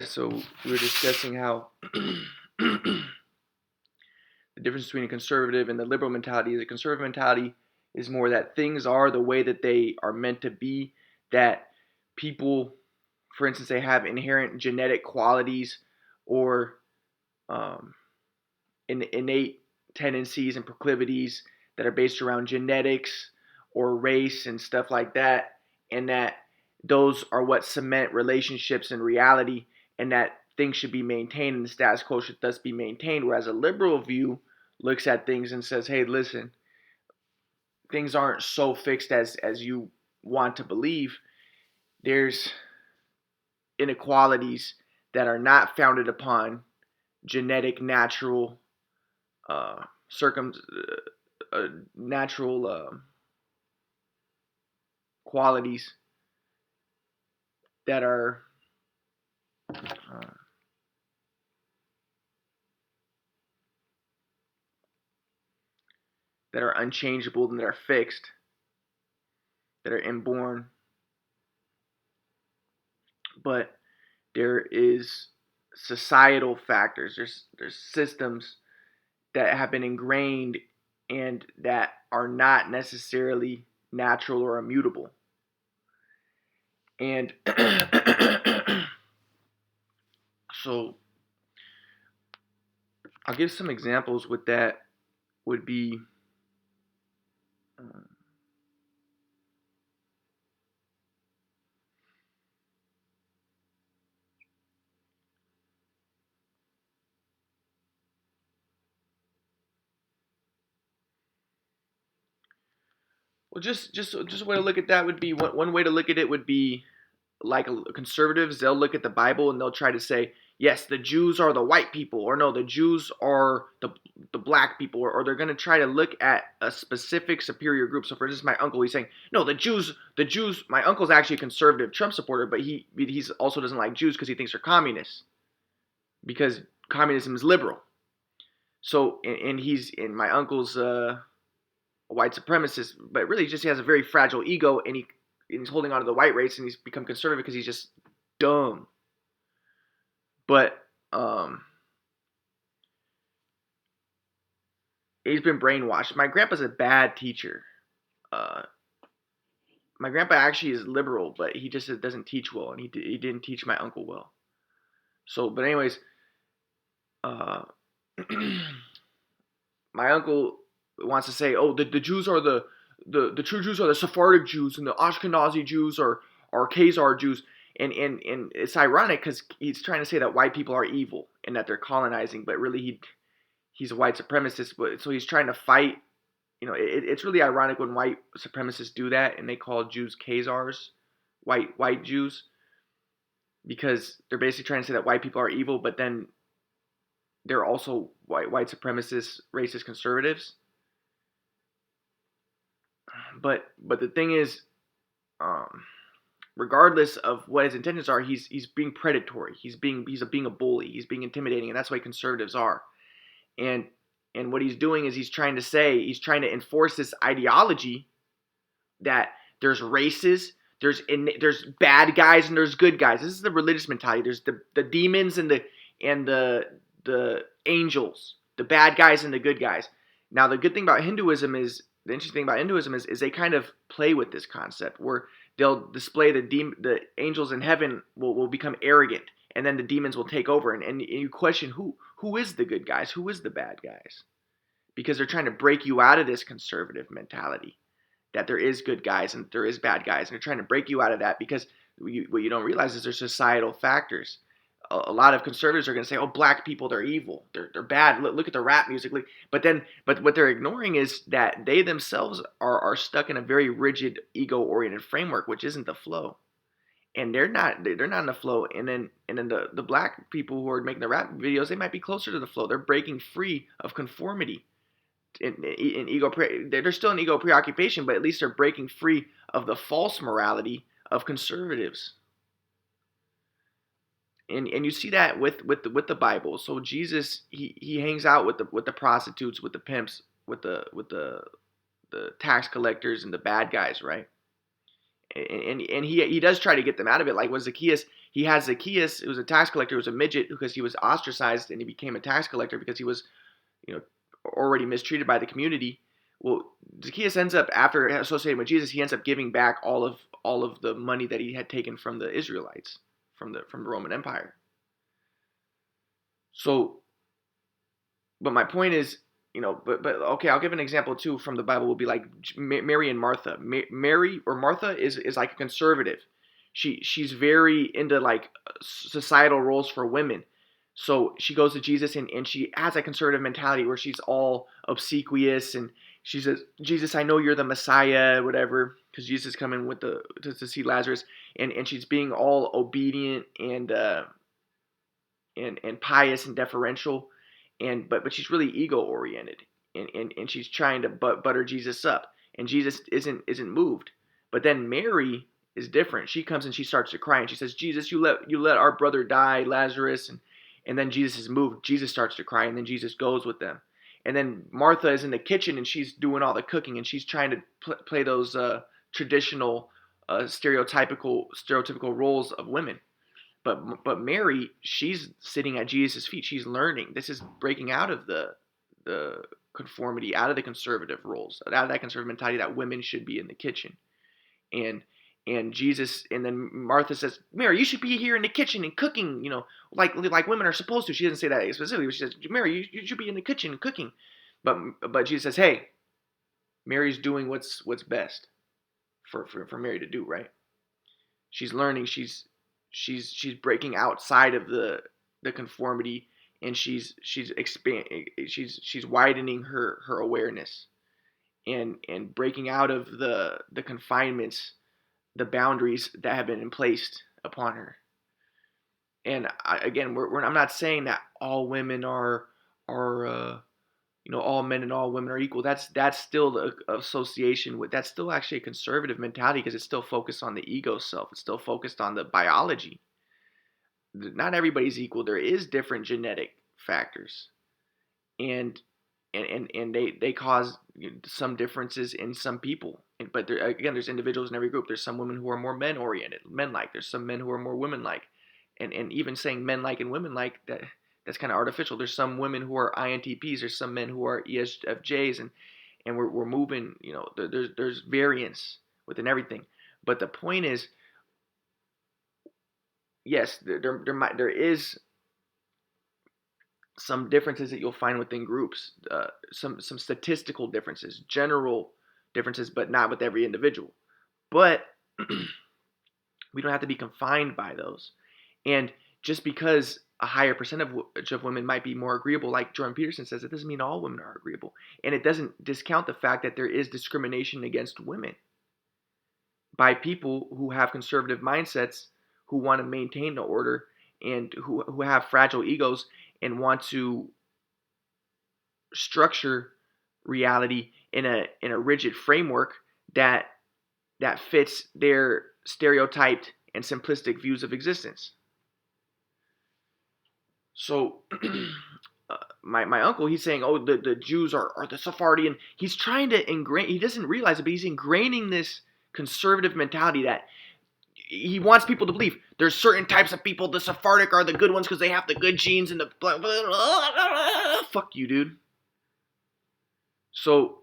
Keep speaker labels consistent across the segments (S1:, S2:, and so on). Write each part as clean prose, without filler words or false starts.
S1: So we were discussing how the difference between a conservative and the liberal mentality is a conservative mentality is more that things are the way that they are meant to be, that people, for instance, they have inherent genetic qualities or um, innate tendencies and proclivities that are based around genetics or race and stuff like that, and that those are what cement relationships and reality, and that things should be maintained and the status quo should thus be maintained. Whereas a liberal view looks at things and says, hey, listen, things aren't so fixed as you want to believe. There's inequalities that are not founded upon genetic, natural, uh, circum, natural qualities that are uh, unchangeable and that are fixed, that are inborn. But there is societal factors. There's systems that have been ingrained and that are not necessarily natural or immutable. And so I'll give some examples with that would be uh, well, just a way to look at that would be one way to look at it would be like conservatives, they'll look at the Bible and they'll try to say, yes, the Jews are the white people, or no, the Jews are the black people, or they're going to try to look at a specific superior group. So, for instance, my uncle, he's saying, no, the Jews. My uncle's actually a conservative Trump supporter, but he's also doesn't like Jews because he thinks they're communists because communism is liberal. So, and my uncle's a white supremacist, but really just he has a very fragile ego, and he's holding on to the white race, and he's become conservative because he's just dumb. But he's been brainwashed. My grandpa's a bad teacher. Uh, my grandpa actually is liberal, but he just doesn't teach well, and he didn't teach my uncle well. So, but anyways, uh, my uncle wants to say, oh, the Jews are the true Jews are the Sephardic Jews, and the Ashkenazi Jews are Khazar Jews. And it's ironic because he's trying to say that white people are evil and that they're colonizing, but really he's a white supremacist. But so he's trying to fight. It's really ironic when white supremacists do that and they call Jews Khazars, white Jews, because they're basically trying to say that white people are evil, but then they're also white supremacists, racist conservatives. But the thing is, um, regardless of what his intentions are, he's being predatory. He's being a bully. He's being intimidating, and that's what conservatives are. And and what he's doing is he's trying to enforce this ideology that there's races, there's bad guys and there's good guys. This is the religious mentality. There's the demons and the angels, the bad guys and the good guys. Now the good thing about Hinduism is the interesting thing about Hinduism is they kind of play with this concept where they'll display the angels in heaven will become arrogant, and then the demons will take over, and you question who is the good guys, who is the bad guys, because they're trying to break you out of this conservative mentality that there is good guys and there is bad guys, and they're trying to break you out of that because what you don't realize is there's societal factors. A lot of conservatives are going to say, "Oh, black people, they're evil, they're bad. Look at the rap music." But what they're ignoring is that they themselves are stuck in a very rigid, ego-oriented framework, which isn't the flow, and they're not in the flow. And then the black people who are making the rap videos, they might be closer to the flow. They're breaking free of conformity in ego. They're still in ego preoccupation, but at least they're breaking free of the false morality of conservatives. And you see that with the Bible. So Jesus he hangs out with the prostitutes, with the pimps, with the tax collectors and the bad guys, right? And he does try to get them out of it. Like with Zacchaeus, he had Zacchaeus, who was a tax collector, who was a midget because he was ostracized, and he became a tax collector because he was, you know, already mistreated by the community. Well, Zacchaeus ends up, after associating with Jesus, he ends up giving back all of the money that he had taken from the Israelites, from the Roman Empire. So, but my point is, but okay, I'll give an example too from the Bible. Will be like Mary and Martha. Mary or Martha is like a conservative. She's very into like societal roles for women. So she goes to Jesus, and she has a conservative mentality where she's all obsequious, and she says, Jesus, I know you're the Messiah, whatever, because Jesus is coming with to see Lazarus, and she's being all obedient and pious and deferential, but she's really ego oriented, and she's trying to butter Jesus up, and Jesus isn't moved. But then Mary is different. She comes and she starts to cry, and she says, Jesus, you let our brother die, Lazarus, and then Jesus is moved. Jesus starts to cry, and then Jesus goes with them. And then Martha is in the kitchen, and she's doing all the cooking, and she's trying to play those traditional stereotypical roles of women. But Mary, she's sitting at Jesus' feet. She's learning. This is breaking out of the conformity, out of the conservative roles, out of that conservative mentality that women should be in the kitchen. And Jesus, and then Martha says, Mary, you should be here in the kitchen and cooking, like women are supposed to. She doesn't say that specifically, but she says, Mary, you should be in the kitchen cooking. But Jesus says, hey, Mary's doing what's best for Mary to do, right? She's learning. She's breaking outside of the conformity, and she's widening her awareness, and breaking out of the confinements, the boundaries that have been placed upon her. And I'm not saying that all women are all men and all women are equal. That's still the association with, that's still actually a conservative mentality, because it's still focused on the ego self. It's still focused on the biology. Not everybody's equal. There is different genetic factors, and they cause some differences in some people. But there's individuals in every group. There's some women who are more men oriented, men like. There's some men who are more women like, and even saying men like and women like, that's kind of artificial. There's some women who are INTPs. There's some men who are ESFJs, and we're moving. There's variance within everything. But the point is, yes, there is some differences that you'll find within groups, some statistical differences, general differences, but not with every individual. But we don't have to be confined by those. And just because a higher percentage of women might be more agreeable, like Jordan Peterson says, it doesn't mean all women are agreeable. And it doesn't discount the fact that there is discrimination against women by people who have conservative mindsets, who want to maintain the order, and who have fragile egos and want to structure reality in a rigid framework that fits their stereotyped and simplistic views of existence. So my uncle, he's saying, oh, the Jews are the Sephardian. He's trying to ingrain, he doesn't realize it, but he's ingraining this conservative mentality that he wants people to believe there's certain types of people. The Sephardic are the good ones because they have the good genes and the blah, blah, blah. Fuck you, dude. So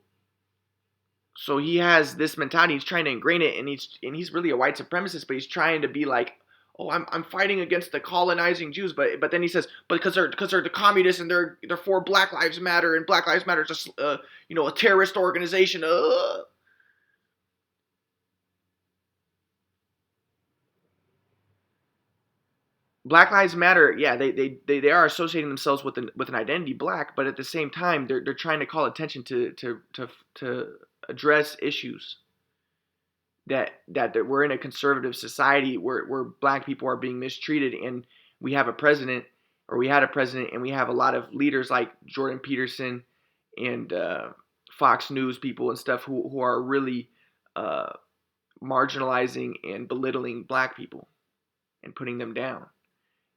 S1: he has this mentality. He's trying to ingrain it, and he's really a white supremacist, but he's trying to be like, oh, I'm fighting against the colonizing Jews, but then he says, but because they're the communists and they're for Black Lives Matter, and Black Lives Matter is just a terrorist organization. Black Lives Matter, yeah, they are associating themselves with an identity black, but at the same time they're trying to call attention to address issues that we're in a conservative society where black people are being mistreated, and we have a president, or we had a president, and we have a lot of leaders like Jordan Peterson and Fox News people and stuff who are really marginalizing and belittling black people and putting them down.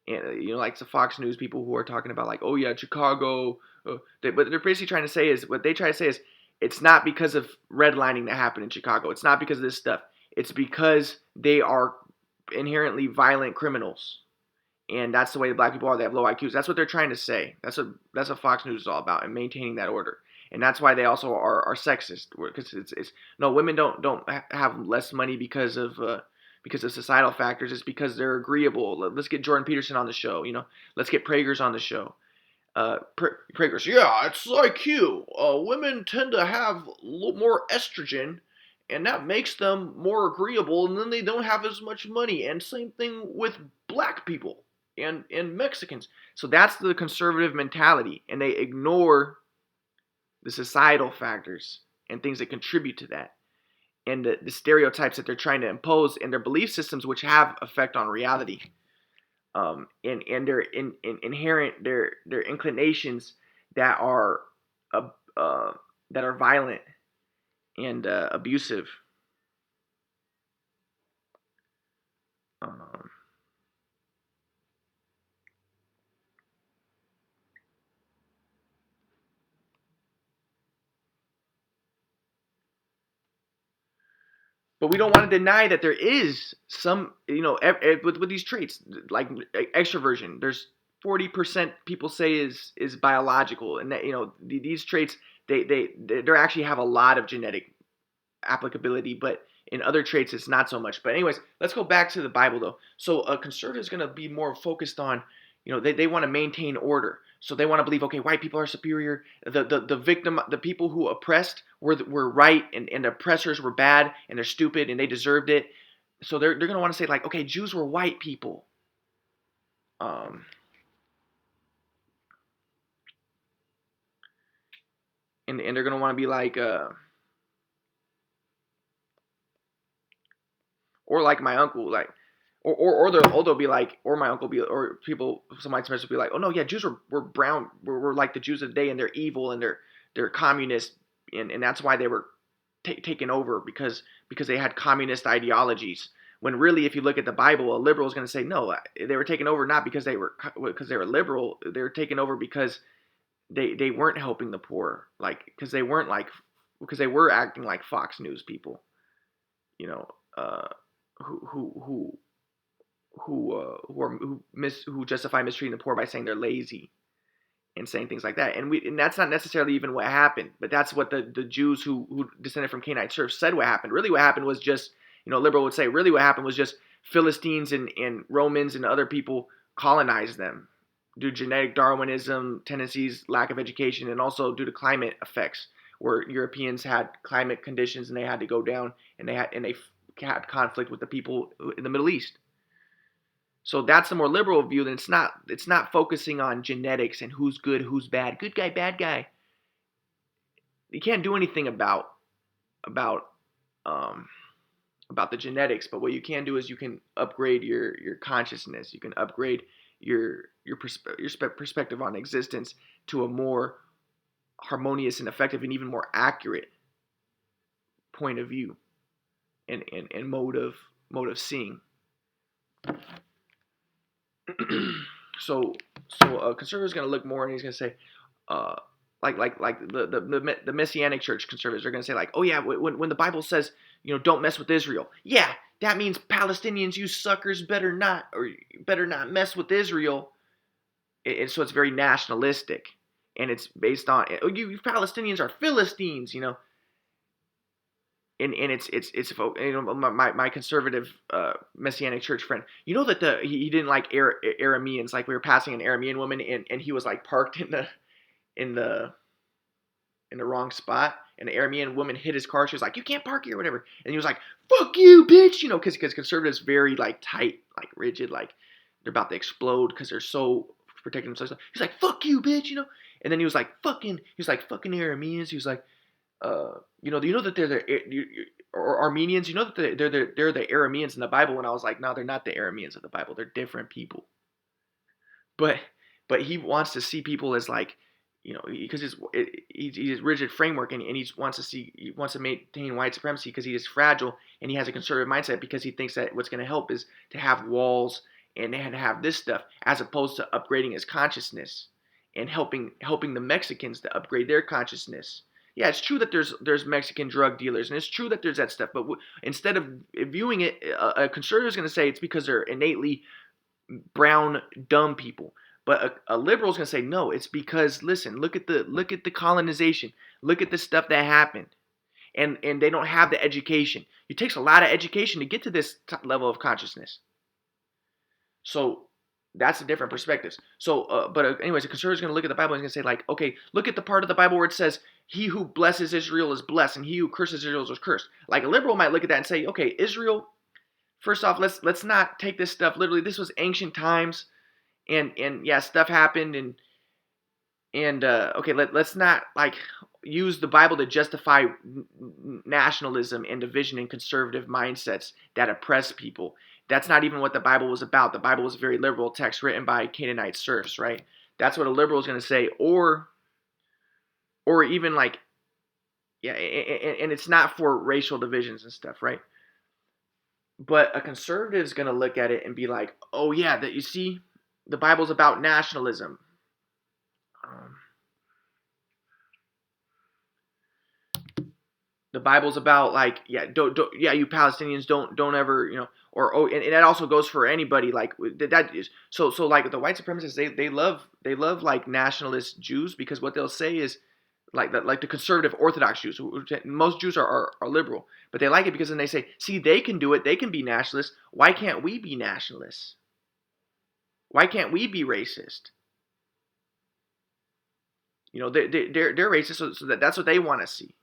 S1: And like the Fox News people who are talking about like, oh yeah, Chicago, but they're basically trying to say is, what they try to say is, it's not because of redlining that happened in Chicago. It's not because of this stuff. It's because they are inherently violent criminals, and that's the way the black people are. They have low IQs. That's what they're trying to say. That's what Fox News is all about, and maintaining that order. And that's why they also are sexist, because it's no, women don't have less money because of societal factors. It's because they're agreeable. Let's get Jordan Peterson on the show. Let's get Prager's on the show. Prager's, yeah, it's IQ. Women tend to have more estrogen, and that makes them more agreeable, and then they don't have as much money. And same thing with black people and Mexicans. So that's the conservative mentality, and they ignore the societal factors and things that contribute to that, and the stereotypes that they're trying to impose, and their belief systems, which have effect on reality. And their inherent their inclinations that are violent and abusive. Um, but we don't want to deny that there is some, with these traits like extroversion. There's 40% people say is biological, and that these traits they actually have a lot of genetic applicability, but in other traits it's not so much. But anyways, let's go back to the Bible though. So a conservative is going to be more focused on, they want to maintain order. So they want to believe, okay, white people are superior. The victim, the people who oppressed were right, and the oppressors were bad, and they're stupid, and they deserved it. So they're going to want to say, like, okay, Jews were white people. Um, and they're going to want to be like, or like my uncle, like, or they'll be like, or my uncle be, or people, some white supremacists will be like, oh no, yeah, Jews were brown, were like the Jews of the day, and they're evil, and they're communist, and that's why they were taken over, because they had communist ideologies. When really, if you look at the Bible, a liberal is going to say no, they were taken over not because they were liberal. They were taken over because they weren't helping the poor, like, because they were acting like Fox News people, you know, uh, who who justify mistreating the poor by saying they're lazy and saying things like that. And that's not necessarily even what happened, but that's what the Jews who descended from Canaanite serfs said what happened. Really what happened was just, a liberal would say, really what happened was just Philistines and Romans and other people colonized them due to genetic Darwinism tendencies, lack of education, and also due to climate effects, where Europeans had climate conditions and they had to go down, and they had conflict with the people in the Middle East. So that's the more liberal view. Then it's not focusing on genetics and who's good, who's bad, good guy, bad guy. You can't do anything about um, about the genetics, but what you can do is you can upgrade your consciousness. You can upgrade your perspective on existence to a more harmonious and effective and even more accurate point of view and mode of seeing. so a conservative is going to look more, and he's going to say, uh, like the Messianic Church conservatives are going to say, like, oh yeah, when the Bible says, don't mess with Israel, yeah, that means Palestinians, you suckers, better not mess with Israel. So it's very nationalistic, and it's based on, oh, you Palestinians are Philistines, and it's my conservative Messianic Church friend, that he didn't like Arameans. Like, we were passing an Aramean woman, and he was like parked in the wrong spot, and the Aramean woman hit his car. She was like, you can't park here, whatever. And he was like, fuck you, bitch, because conservatives very like tight, like rigid, like they're about to explode because they're so protecting themselves. He's like, fuck you, bitch, and then he was like, fucking Arameans. He was like, that they're or Armenians, that they're the Arameans in the Bible. And I was like, no, they're not the Arameans of the Bible. They're different people. But he wants to see people as, like, because he's rigid framework, and he wants to maintain white supremacy because he is fragile, and he has a conservative mindset because he thinks that what's going to help is to have walls and to have this stuff, as opposed to upgrading his consciousness and helping the Mexicans to upgrade their consciousness, Yeah, it's true that there's Mexican drug dealers, and it's true that there's that stuff. But instead of viewing it, a conservative is going to say it's because they're innately brown, dumb people. But a liberal is going to say no. It's because listen, look at the colonization, look at the stuff that happened, and they don't have the education. It takes a lot of education to get to this level of consciousness. So that's a different perspective. So, anyways, a conservative is going to look at the Bible and going to say like, okay, look at the part of the Bible where it says, "He who blesses Israel is blessed, and he who curses Israel is cursed." Like a liberal might look at that and say, okay, Israel. First off, let's not take this stuff literally. This was ancient times, and yeah, stuff happened, and okay, let's not like use the Bible to justify nationalism and division and conservative mindsets that oppress people. That's not even what the Bible was about. The Bible was a very liberal text written by Canaanite serfs, right? That's what a liberal is going to say, or even like, yeah, and it's not for racial divisions and stuff, right? But a conservative is going to look at it and be like, oh yeah, that you see, the Bible's about nationalism. The Bible's about like, yeah, don't yeah, you Palestinians don't ever, or oh, and that also goes for anybody like that is so like the white supremacists they love like nationalist Jews because what they'll say is like the conservative Orthodox Jews. Most Jews are liberal, but they like it because then they say, see, they can do it, they can be nationalists. Why can't we be nationalists? Why can't we be racist? They're racist, so that's what they want to see.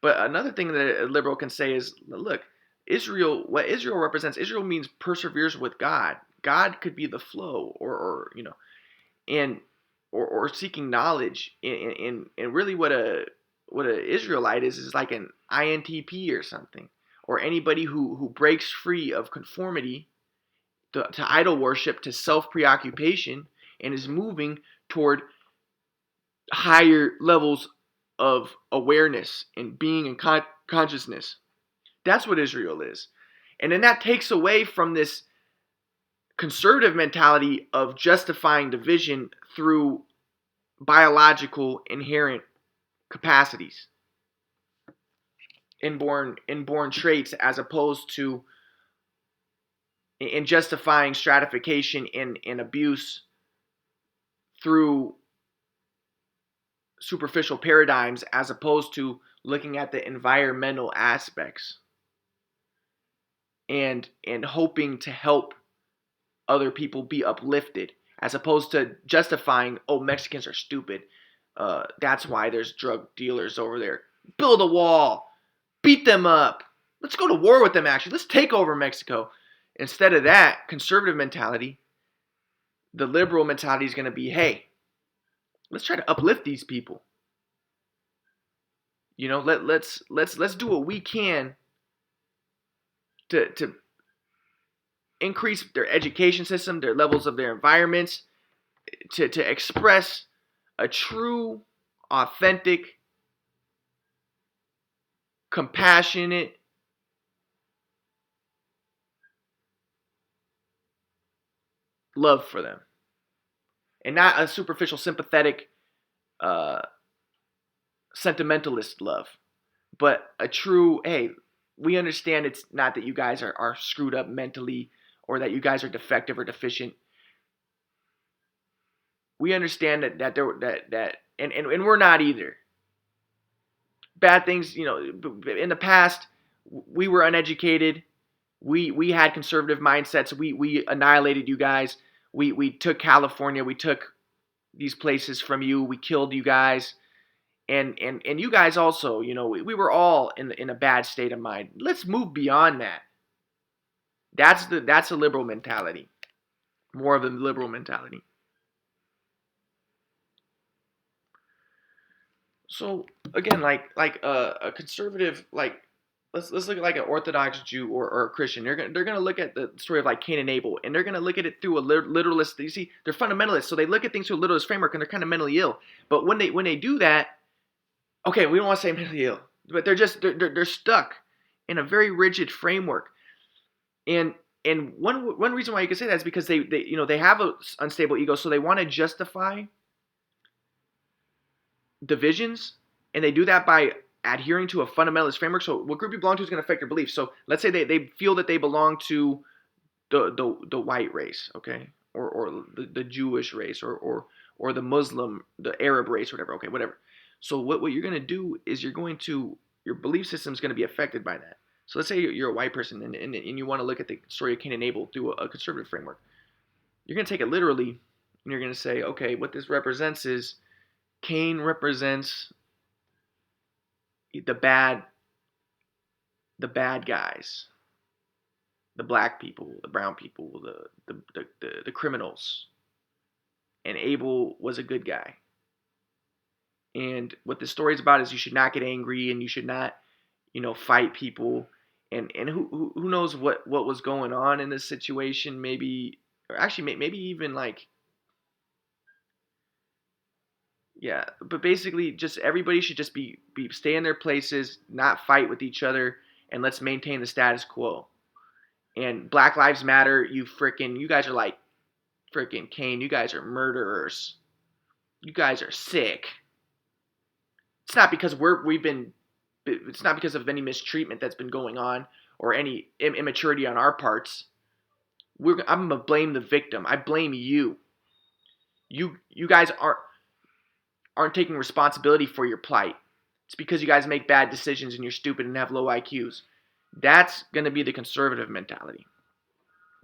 S1: But another thing that a liberal can say is, look, what Israel represents, Israel means perseveres with God. God could be the flow, and or seeking knowledge. And really, what a Israelite is like an INTP or something, or anybody who breaks free of conformity to idol worship, to self preoccupation, and is moving toward higher levels of awareness and being and consciousness. That's what Israel is. And then that takes away from this conservative mentality of justifying division through biological inherent capacities, inborn traits, as opposed to in justifying stratification and abuse through superficial paradigms, as opposed to looking at the environmental aspects and hoping to help other people be uplifted, as opposed to justifying, oh, Mexicans are stupid, that's why there's drug dealers over there. Build a wall, beat them up, let's go to war with them, actually, let's take over Mexico. Instead of that conservative mentality, the liberal mentality is going to be, hey, let's try to uplift these people. Let's do what we can to increase their education system, their levels of their environments, to express a true, authentic, compassionate, love for them, and not a superficial, sympathetic, sentimentalist love, but a true, hey, we understand it's not that you guys are screwed up mentally or that you guys are defective or deficient. We understand and we're not either. Bad things, in the past, we were uneducated. We had conservative mindsets. We annihilated you guys. We took California. We took these places from you. We killed you guys. And you guys also, we were all in a bad state of mind. Let's move beyond that. That's a liberal mentality. More of a liberal mentality. So again, like a conservative, like let's look at like an Orthodox Jew or a Christian. They're gonna look at the story of like Cain and Abel, and they're gonna look at it through a literalist. You see, they're fundamentalists, so they look at things through a literalist framework, and they're kind of mentally ill. But when they do that, okay, we don't want to say mentally ill, but they're stuck in a very rigid framework. And one reason why you can say that is because they have a unstable ego, so they want to justify divisions And they do that by adhering to a fundamentalist framework. So what group you belong to is going to affect your beliefs. So let's say they feel that they belong to the white race, okay, or the Jewish race, or the Muslim, the Arab race, whatever, okay, whatever. So what you're going to do is your belief system is going to be affected by that. So let's say you're a white person and you want to look at the story of Cain and Abel through a conservative framework. You're going to take it literally, and you're going to say, okay, what this represents is Cain represents the bad the bad guys, the black people, the brown people, the criminals, and Abel was a good guy. And what the story's about is you should not get angry and you should not, fight people. And who knows what was going on in this situation? Maybe, or actually maybe even like, yeah. But basically, just everybody should just be stay in their places, not fight with each other, and let's maintain the status quo. And Black Lives Matter, you guys are like freaking Cain, you guys are murderers. You guys are sick. It's not because it's not because of any mistreatment that's been going on or any immaturity on our parts. I'm gonna blame the victim. I blame you. You guys aren't taking responsibility for your plight. It's because you guys make bad decisions and you're stupid and have low IQs. That's gonna be the conservative mentality.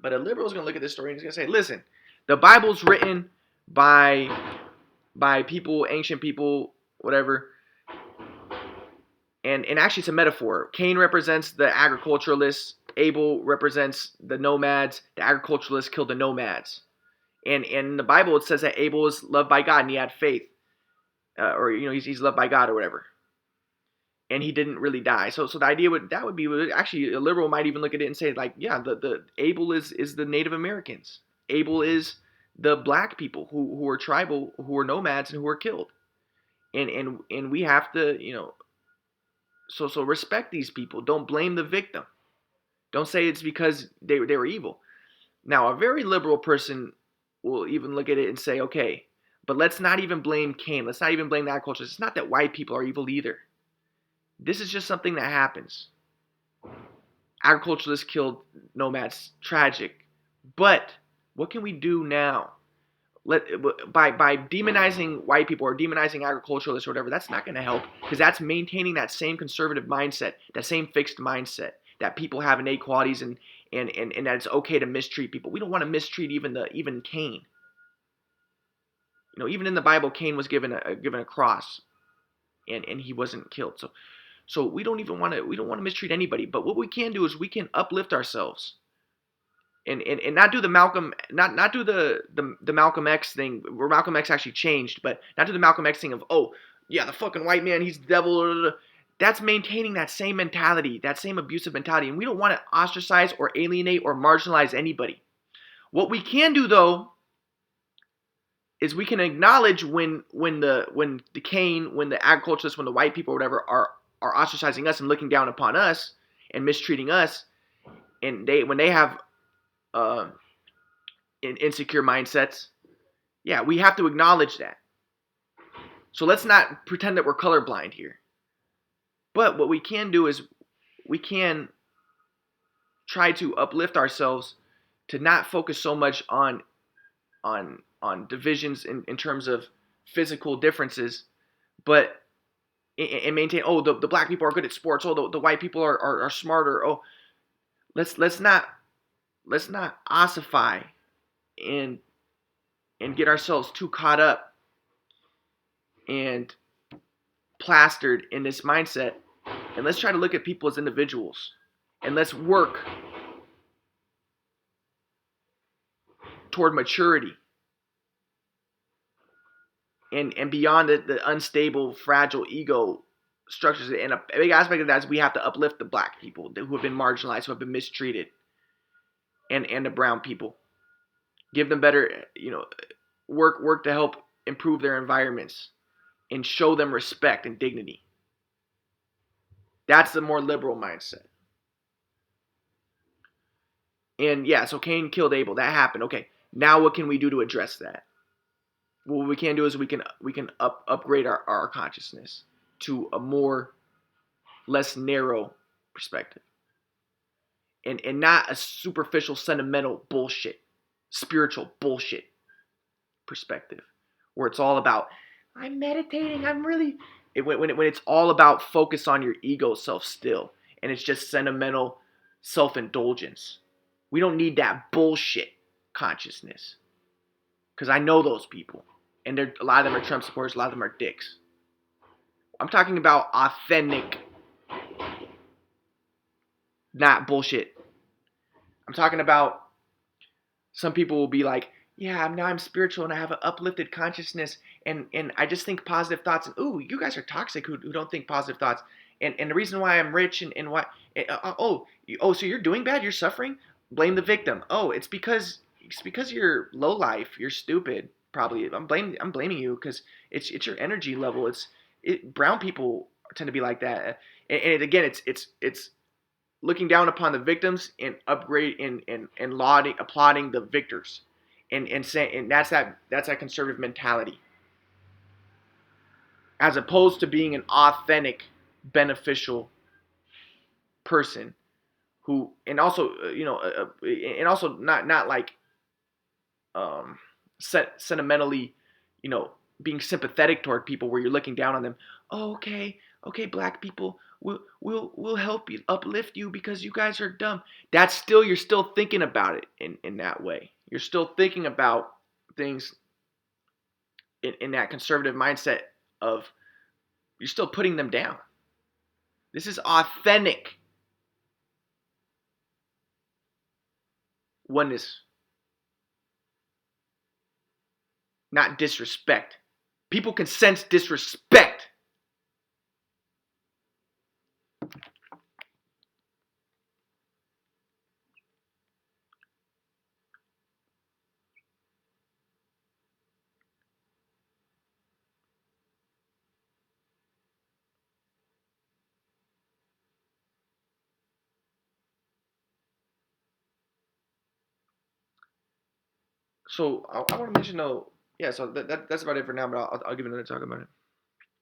S1: But a liberal is gonna look at this story and he's gonna say, listen, the Bible's written by people, ancient people, whatever. And actually it's a metaphor. Cain represents the agriculturalists. Abel represents the nomads. The agriculturalists killed the nomads. And in the Bible it says that Abel was loved by God and he had faith. Or he's loved by God or whatever. And he didn't really die. So the idea would be actually a liberal might even look at it and say like, yeah, the Abel is the Native Americans. Abel is the black people who are tribal, who are nomads and who are killed. And we have to, so respect these people. Don't blame the victim. Don't say it's because they were evil. Now, a very liberal person will even look at it and say, okay, but let's not even blame Cain. Let's not even blame the agriculturists. It's not that white people are evil either. This is just something that happens. Agriculturalists killed nomads. Tragic. But what can we do now? By demonizing white people or demonizing agriculturalists or whatever, that's not going to help, because that's maintaining that same conservative mindset, that same fixed mindset that people have innate qualities and that it's okay to mistreat people. We don't want to mistreat even Cain. Even in the Bible, Cain was given a cross, and he wasn't killed. So we don't want to mistreat anybody. But what we can do is we can uplift ourselves. And not do the not do the Malcolm X thing where Malcolm X actually changed, but not do the Malcolm X thing of, oh yeah, the fucking white man, he's the devil. That's maintaining that same mentality, that same abusive mentality, and we don't want to ostracize or alienate or marginalize anybody. What we can do though is we can acknowledge when the Cain, when the agriculturists, when the white people or whatever are ostracizing us and looking down upon us and mistreating us, and when they have insecure mindsets, yeah, we have to acknowledge that. So let's not pretend that we're colorblind here. But what we can do is we can try to uplift ourselves to not focus so much on divisions in terms of physical differences, but and maintain, oh, the black people are good at sports, oh, the white people are smarter, oh, let's not ossify and get ourselves too caught up and plastered in this mindset, and let's try to look at people as individuals, and let's work toward maturity and beyond the unstable, fragile ego structures. And a big aspect of that is we have to uplift the black people who have been marginalized, who have been mistreated, and the brown people. Give them better, work to help improve their environments and show them respect and dignity. That's the more liberal mindset. And yeah, so Cain killed Abel. That happened. Okay, now what can we do to address that? What we can do is we can upgrade our consciousness to a more less narrow perspective, and not a superficial sentimental bullshit, spiritual bullshit perspective where it's all about I'm meditating, I'm really when it's all about focus on your ego self still, and it's just sentimental self-indulgence. We don't need that bullshit consciousness, because I know those people, and a lot of them are Trump supporters, a lot of them are dicks. I'm talking about authentic, not bullshit. I'm talking about some people will be like, yeah, now I'm spiritual and I have an uplifted consciousness, and I just think positive thoughts. And ooh, you guys are toxic who don't think positive thoughts. And the reason why I'm rich and why so you're doing bad, you're suffering. Blame the victim. Oh, it's because you're low life, you're stupid. Probably I'm blaming you because it's your energy level. Brown people tend to be like that. And again, it's looking down upon the victims and applauding the victors, and saying, and that's that conservative mentality, as opposed to being an authentic, beneficial person who, and also and also not like sentimentally, you know, being sympathetic toward people where you're looking down on them. Oh, okay, black people, we'll help you, uplift you because you guys are dumb. That's still, you're still thinking about it in that way. You're still thinking about things in that conservative mindset of, you're still putting them down. This is authentic oneness, not disrespect. People can sense disrespect. So I want to mention though, yeah. So that's about it for now. But I'll give it another talk about it.